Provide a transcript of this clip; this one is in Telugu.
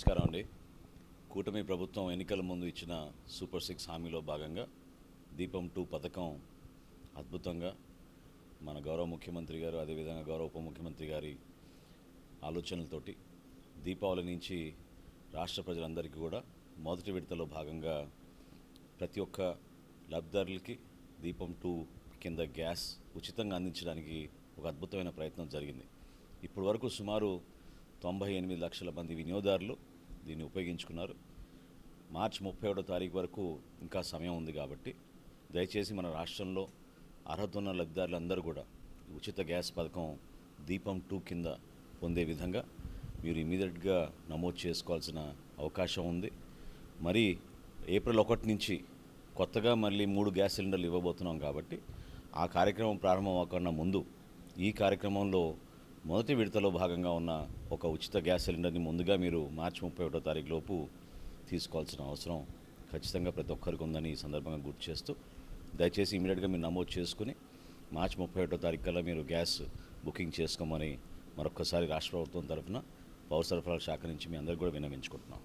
నమస్కారం అండి. కూటమి ప్రభుత్వం ఎన్నికల ముందు ఇచ్చిన సూపర్ 6 హామీలో భాగంగా దీపం 2 పథకం అద్భుతంగా మన గౌరవ ముఖ్యమంత్రి గారు, అదేవిధంగా గౌరవ ఉప ముఖ్యమంత్రి గారి ఆలోచనలతోటి దీపావళి నుంచి రాష్ట్ర ప్రజలందరికీ కూడా మొదటి విడతలో భాగంగా ప్రతి ఒక్క లబ్ధిదారులకి దీపం 2 కింద గ్యాస్ ఉచితంగా అందించడానికి ఒక అద్భుతమైన ప్రయత్నం జరిగింది. ఇప్పటి వరకు సుమారు 98 లక్షల మంది వినియోగదారులు దీన్ని ఉపయోగించుకున్నారు. మార్చి 31వ తారీఖు వరకు ఇంకా సమయం ఉంది కాబట్టి దయచేసి మన రాష్ట్రంలో అర్హత ఉన్న లబ్ధిదారులందరూ కూడా ఉచిత గ్యాస్ పథకం దీపం 2 కింద పొందే విధంగా మీరు ఇమీడియట్గా నమోదు చేసుకోవాల్సిన అవకాశం ఉంది. మరి ఏప్రిల్ 1 నుంచి కొత్తగా మళ్ళీ 3 గ్యాస్ సిలిండర్లు ఇవ్వబోతున్నాం కాబట్టి ఆ కార్యక్రమం ప్రారంభం అవ్వకుండా ముందు ఈ కార్యక్రమంలో మొదటి విడతలో భాగంగా ఉన్న ఒక ఉచిత గ్యాస్ సిలిండర్ని ముందుగా మీరు మార్చి 31వ తారీఖు లోపు తీసుకోవాల్సిన అవసరం ఖచ్చితంగా ప్రతి ఒక్కరికి ఉందని ఈ సందర్భంగా గుర్తు చేస్తూ దయచేసి ఇమీడియట్గా మీరు నమోదు చేసుకుని మార్చి 31వ తారీఖు కల్లా మీరు గ్యాస్ బుకింగ్ చేసుకోమని మరొక్కసారి రాష్ట్ర ప్రభుత్వం తరఫున పౌర సరఫరాల శాఖ నుంచి మీ అందరికీ కూడా విన్నవించుకుంటున్నాం.